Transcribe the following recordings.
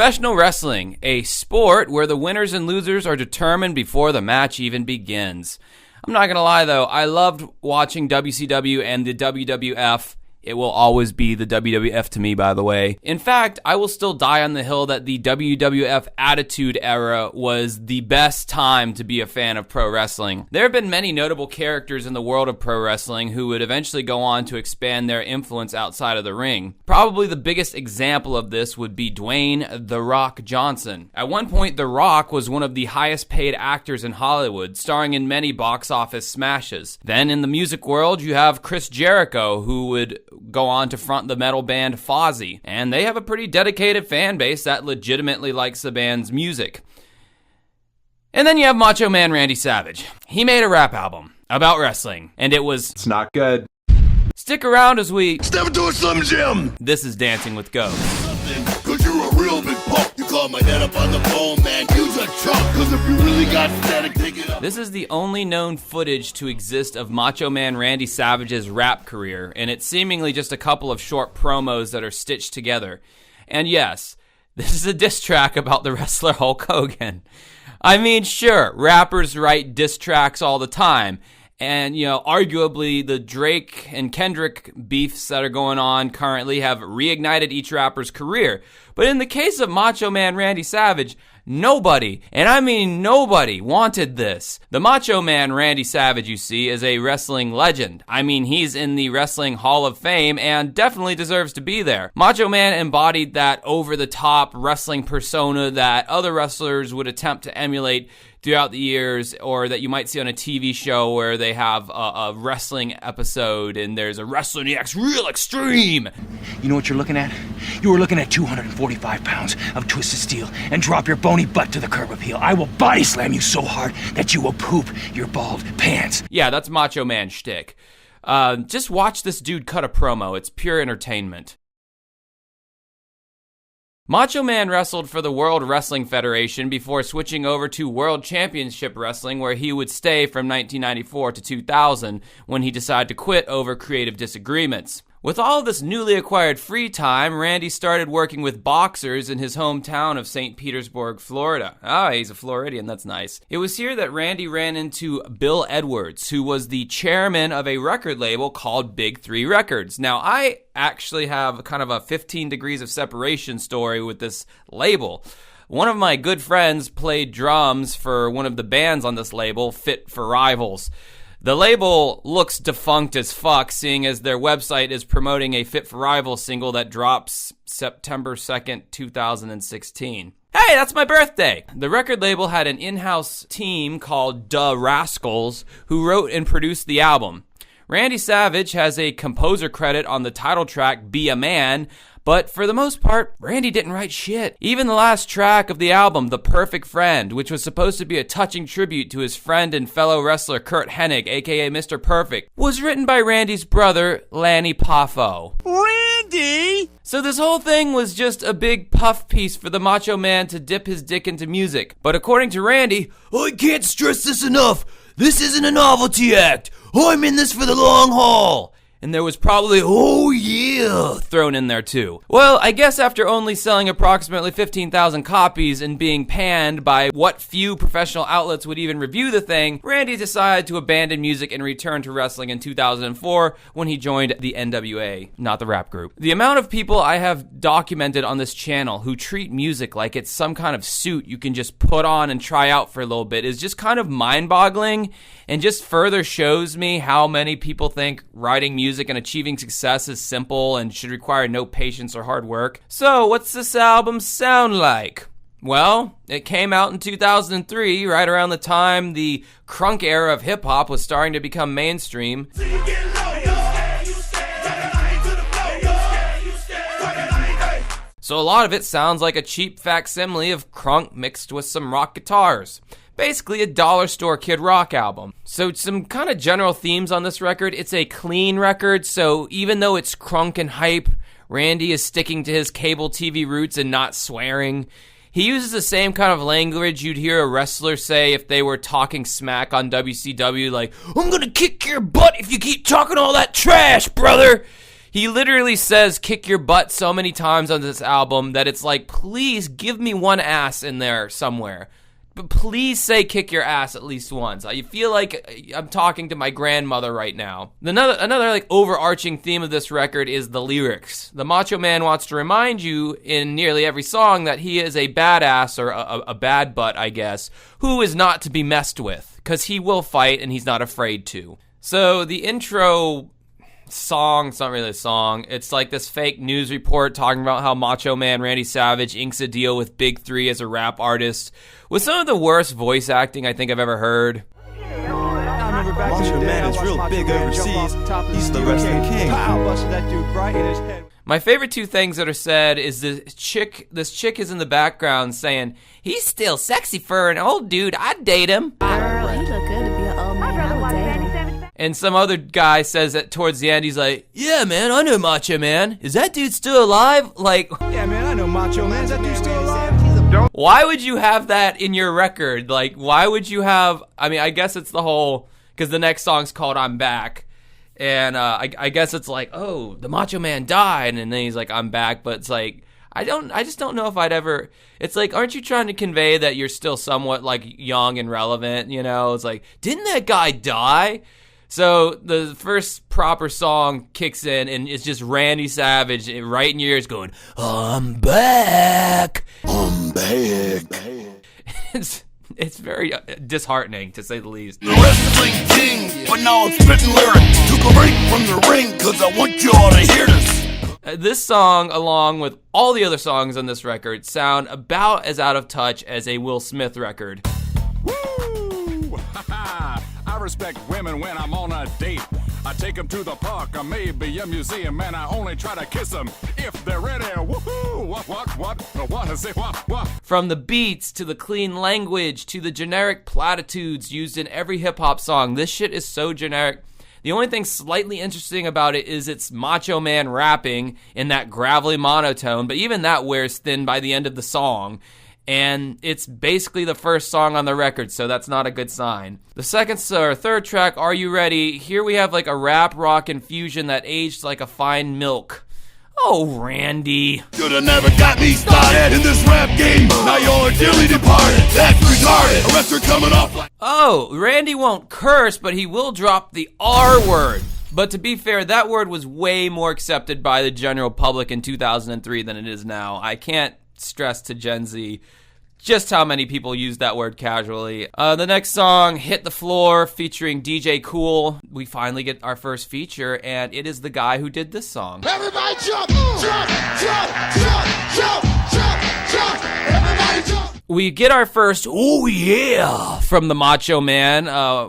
Professional wrestling, a sport where the winners and losers are determined before the match even begins. I'm not going to lie, though. I loved watching WCW and the WWF. It will always be the WWF to me, by the way. In fact, I will still die on the hill that the WWF Attitude Era was the best time to be a fan of pro wrestling. There have been many notable characters in the world of pro wrestling who would eventually go on to expand their influence outside of the ring. Probably the biggest example of this would be Dwayne "The Rock" Johnson. At one point, The Rock was one of the highest paid actors in Hollywood, starring in many box office smashes. Then in the music world, you have Chris Jericho, who would go on to front the metal band Fozzy, and they have a pretty dedicated fan base that legitimately likes the band's music. And then you have Macho Man Randy Savage. He made a rap album about wrestling, and it's not good. Stick around as we step into a Slim Jim. This is Dancing with Ghosts. Cause you're a real big punk. You call my head up on the phone, man. Use a chunk. Cause if you really got static, take it up. This is the only known footage to exist of Macho Man Randy Savage's rap career, and it's seemingly just a couple of short promos that are stitched together. And yes, this is a diss track about the wrestler Hulk Hogan. I mean, sure, rappers write diss tracks all the time. And, arguably the Drake and Kendrick beefs that are going on currently have reignited each rapper's career. But in the case of Macho Man Randy Savage, nobody, and I mean nobody, wanted this. The Macho Man Randy Savage, you see, is a wrestling legend. I mean, he's in the Wrestling Hall of Fame and definitely deserves to be there. Macho Man embodied that over-the-top wrestling persona that other wrestlers would attempt to emulate throughout the years, or that you might see on a TV show where they have a wrestling episode and there's a wrestler and he acts real extreme. You know what you're looking at? You were looking at 245 pounds of twisted steel, and drop your bony butt to the curb appeal. I will body slam you so hard that you will poop your bald pants. Yeah, that's Macho Man shtick. Just watch this dude cut a promo. It's pure entertainment. Macho Man wrestled for the World Wrestling Federation before switching over to World Championship Wrestling, where he would stay from 1994 to 2000 when he decided to quit over creative disagreements. With all of this newly acquired free time, Randy started working with boxers in his hometown of St. Petersburg, Florida. He's a Floridian, that's nice. It was here that Randy ran into Bill Edwards, who was the chairman of a record label called Big 3 Records. Now, I actually have kind of a 15 degrees of separation story with this label. One of my good friends played drums for one of the bands on this label, Fit for Rivals. The label looks defunct as fuck, seeing as their website is promoting a Fit for Rivals single that drops September 2nd, 2016. Hey, that's my birthday! The record label had an in-house team called Da Rascals who wrote and produced the album. Randy Savage has a composer credit on the title track, Be a Man, but for the most part, Randy didn't write shit. Even the last track of the album, The Perfect Friend, which was supposed to be a touching tribute to his friend and fellow wrestler Kurt Hennig, aka Mr. Perfect, was written by Randy's brother, Lanny Poffo. Randy! So this whole thing was just a big puff piece for the Macho Man to dip his dick into music. But according to Randy, I can't stress this enough. This isn't a novelty act. I'm in this for the long haul. And there was probably, oh yeah, thrown in there too. Well, I guess after only selling approximately 15,000 copies and being panned by what few professional outlets would even review the thing, Randy decided to abandon music and return to wrestling in 2004 when he joined the NWA, not the rap group. The amount of people I have documented on this channel who treat music like it's some kind of suit you can just put on and try out for a little bit is just kind of mind-boggling, and just further shows me how many people think writing music and achieving success is simple and should require no patience or hard work. So, what's this album sound like? Well, it came out in 2003, right around the time the crunk era of hip-hop was starting to become mainstream. So a lot of it sounds like a cheap facsimile of crunk mixed with some rock guitars. Basically a dollar store Kid Rock album. So some kind of general themes on this record. It's a clean record, so even though it's crunk and hype, Randy is sticking to his cable TV roots and not swearing. He uses the same kind of language you'd hear a wrestler say if they were talking smack on WCW, like, I'm gonna kick your butt if you keep talking all that trash, brother! He literally says kick your butt so many times on this album that it's like, please give me one ass in there somewhere. But please say kick your ass at least once. I feel like I'm talking to my grandmother right now. Another like overarching theme of this record is the lyrics. The Macho Man wants to remind you in nearly every song that he is a badass, or a bad butt, I guess, who is not to be messed with, because he will fight and he's not afraid to. So the intro song, it's not really a song, it's like this fake news report talking about how Macho Man Randy Savage inks a deal with Big 3 as a rap artist, with some of the worst voice acting I think I've ever heard. Macho Man is real big overseas. He's the wrestling king. My favorite two things that are said is this chick is in the background saying, he's still sexy for an old dude, I'd date him. Girl, he look good to be an old man, I would date him. And some other guy says that towards the end, he's like, yeah, man, I know Macho Man. Is that dude still alive? Like, Yeah, man, I know Macho Man. Is that dude still alive? why would you have that in your record? Like, why would you have, I mean, I guess it's the whole, because the next song's called I'm Back. And I guess it's like, oh, the Macho Man died. And then he's like, I'm back. But it's like, I just don't know if I'd ever, it's like, aren't you trying to convey that you're still somewhat like young and relevant? You know, it's like, didn't that guy die? So the first proper song kicks in, and it's just Randy Savage right in your ears going, I'm back. I'm back. It's very disheartening, to say the least. The wrestling king, but now I'm spitting lyrics. Took a break from the ring, cause I want you all to hear this. This song, along with all the other songs on this record, sound about as out of touch as a Will Smith record. Woo! I respect women when I'm on a date. I take them to the park or maybe a museum, and I only try to kiss them if they're ready. Woohoo! What? I say what? From the beats to the clean language to the generic platitudes used in every hip-hop song, this shit is so generic. The only thing slightly interesting about it is it's Macho Man rapping in that gravelly monotone, but even that wears thin by the end of the song. And it's basically the first song on the record, so that's not a good sign. The third track, Are You Ready? Here we have like a rap rock infusion that aged like a fine milk. Oh, Randy. Shoulda never got me started in this rap game. Now you're dearly departed. That's retarded. A wrestler coming off like. Oh, Randy won't curse, but he will drop the R word. But to be fair, that word was way more accepted by the general public in 2003 than it is now. I can't stress to Gen Z just how many people use that word casually. The next song, Hit the Floor, featuring DJ Cool. We finally get our first feature, and it is the guy who did this song. Everybody jump, jump, jump, jump, jump, jump, jump. Everybody jump. We get our first "oh yeah" from the Macho Man,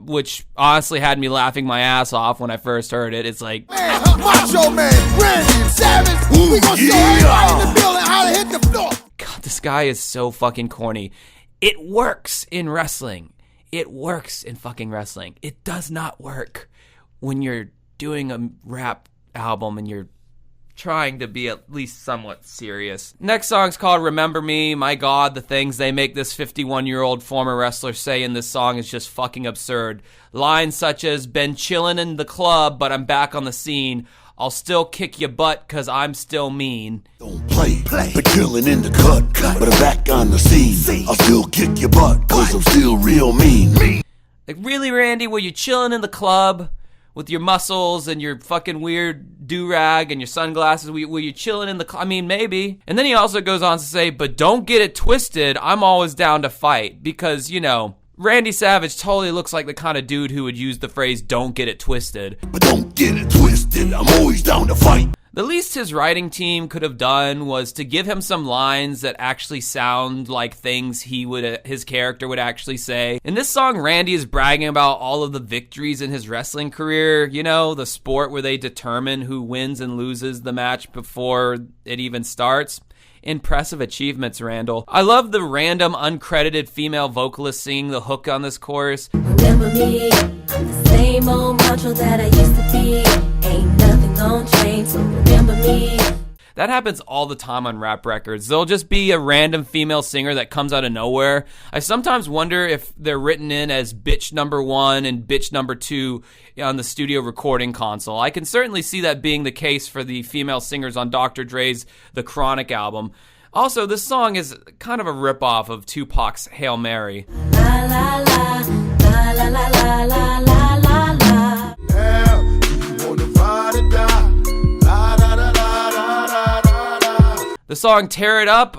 which honestly had me laughing my ass off when I first heard it. It's like, Man, Macho Man, Randy Savage. We gonna show everybody in the building how to hit the floor. God, this guy is so fucking corny. It works in wrestling. It works in fucking wrestling. It does not work when you're doing a rap album and you're trying to be at least somewhat serious. Next song's called Remember Me. My God, the things they make this 51-year-old former wrestler say in this song is just fucking absurd. Lines such as, been chillin' in the club, but I'm back on the scene. I'll still kick your butt cause I'm still mean. Don't play. Been chillin' in the cut, but I'm back on the scene. I'll still kick your butt cause I'm still real mean. Like, really, Randy, were you chilling in the club with your muscles and your fucking weird do-rag and your sunglasses? Were you chilling in the club? I mean, maybe. And then he also goes on to say, but don't get it twisted, I'm always down to fight. Because, you know, Randy Savage totally looks like the kind of dude who would use the phrase, don't get it twisted. But don't get it twisted, I'm always down to fight. The least his writing team could have done was to give him some lines that actually sound like things his character would actually say. In this song, Randy is bragging about all of the victories in his wrestling career. You know, the sport where they determine who wins and loses the match before it even starts. Impressive achievements, Randall. I love the random uncredited female vocalist singing the hook on this chorus. Remember me, I'm the same old macho that I used to be. Ain't nothing gonna change, so remember me. That happens all the time on rap records. There'll just be a random female singer that comes out of nowhere. I sometimes wonder if they're written in as bitch number 1 and bitch number 2 on the studio recording console. I can certainly see that being the case for the female singers on Dr. Dre's The Chronic album. Also, this song is kind of a ripoff of Tupac's Hail Mary. La la la, la la la la la la la la. Yeah, you wanna ride or die? La da da da da da da da. The song Tear It Up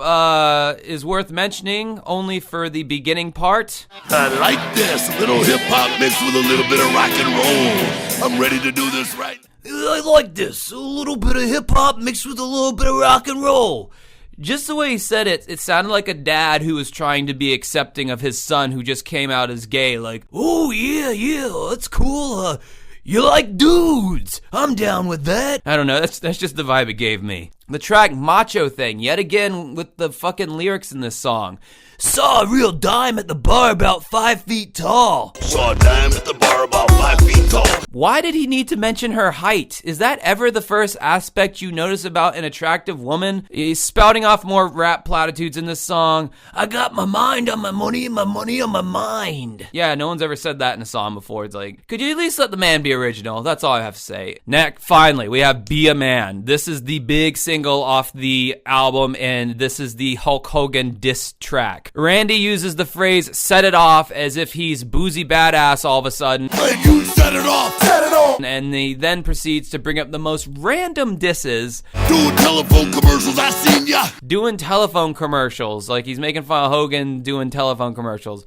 is worth mentioning only for the beginning part. I like this, a little hip hop mixed with a little bit of rock and roll. I'm ready to do this right. I like this. A little bit of hip-hop mixed with a little bit of rock and roll. Just the way he said it, it sounded like a dad who was trying to be accepting of his son who just came out as gay. Like, Oh, yeah, that's cool. You like dudes. I'm down with that. I don't know, that's just the vibe it gave me. The track Macho Thing, yet again with the fucking lyrics in this song. Saw a real dime at the bar about 5 feet tall. Saw a dime at the bar about 5 feet tall. Why did he need to mention her height? Is that ever the first aspect you notice about an attractive woman? He's spouting off more rap platitudes in this song. I got my mind on my money and my money on my mind. Yeah, no one's ever said that in a song before. It's like, could you at least let the man be original? That's all I have to say. Next, finally, we have Be a Man. This is the big single off the album, and this is the Hulk Hogan diss track. Randy uses the phrase set it off as if he's boozy badass all of a sudden. Hey, you set it off, set it off. And he then proceeds to bring up the most random disses. Doing telephone commercials, I seen ya. Doing telephone commercials. Like he's making fun of Hogan doing telephone commercials.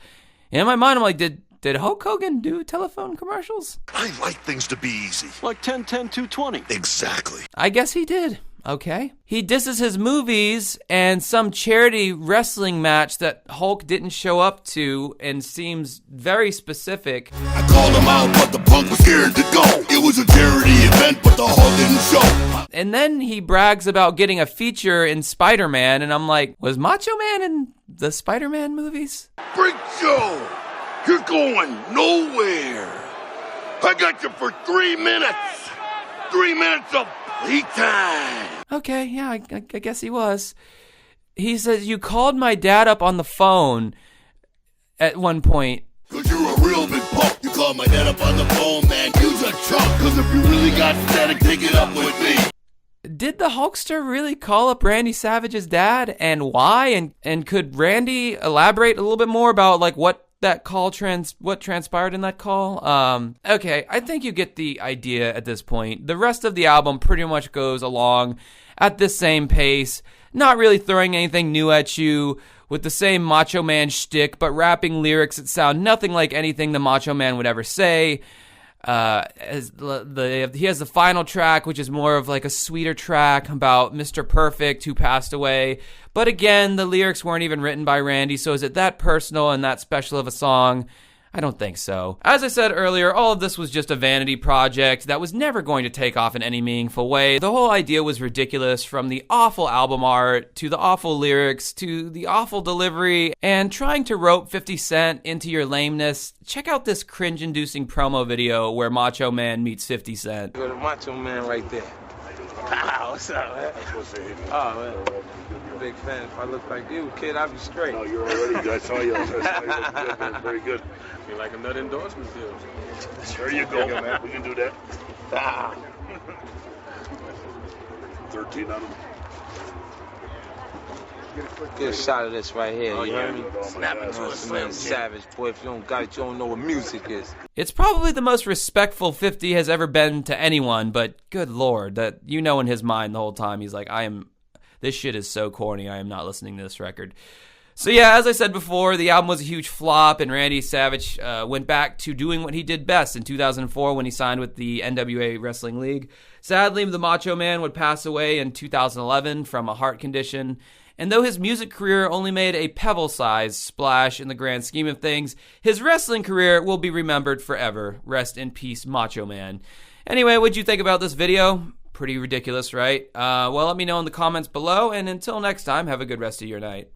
And in my mind, I'm like, did Hulk Hogan do telephone commercials? I like things to be easy. Like 10-10-220. Exactly. I guess he did. Okay. He disses his movies and some charity wrestling match that Hulk didn't show up to and seems very specific. I called him out, but the punk was scared to go. It was a charity event, but the Hulk didn't show. And then he brags about getting a feature in Spider-Man, and I'm like, was Macho Man in the Spider-Man movies? Freak show. You're going nowhere. I got you for 3 minutes. 3 minutes of lead time. Okay, yeah, I guess he was. He says, you called my dad up on the phone at one point. Cause you're a real big punk. You call my dad up on the phone, man. You's a chump. Cause if you really got static, take it up with me. Did the Hulkster really call up Randy Savage's dad, and why? And could Randy elaborate a little bit more about like what that call what transpired in that call? Okay, I think you get the idea at this point. The rest of the album pretty much goes along at the same pace, not really throwing anything new at you, with the same Macho Man shtick, but rapping lyrics that sound nothing like anything the Macho Man would ever say. He has the final track, which is more of like a sweeter track about Mr. Perfect who passed away. But again, the lyrics weren't even written by Randy, so is it that personal and that special of a song? I don't think so. As I said earlier, all of this was just a vanity project that was never going to take off in any meaningful way. The whole idea was ridiculous, from the awful album art, to the awful lyrics, to the awful delivery, and trying to rope 50 Cent into your lameness. Check out this cringe-inducing promo video where Macho Man meets 50 Cent. Go to Macho Man right there. What's up, man? Oh, man. Big fan. If I look like you, kid, I'd be straight. No, you're already. I saw you. Good, man. Very good. Feel like another endorsement deal. There you go, man. We can do that. 13 on them. Get a shot of this right here, you heard me? Snap it to Macho Man Savage, boy. If you don't got it, you don't know what music is. It's probably the most respectful 50 has ever been to anyone, but good lord, that in his mind the whole time, he's like, this shit is so corny, I am not listening to this record. So yeah, as I said before, the album was a huge flop, and Randy Savage went back to doing what he did best in 2004 when he signed with the NWA Wrestling League. Sadly, the Macho Man would pass away in 2011 from a heart condition. And though his music career only made a pebble-sized splash in the grand scheme of things, his wrestling career will be remembered forever. Rest in peace, Macho Man. Anyway, what'd you think about this video? Pretty ridiculous, right? Well, let me know in the comments below, and until next time, have a good rest of your night.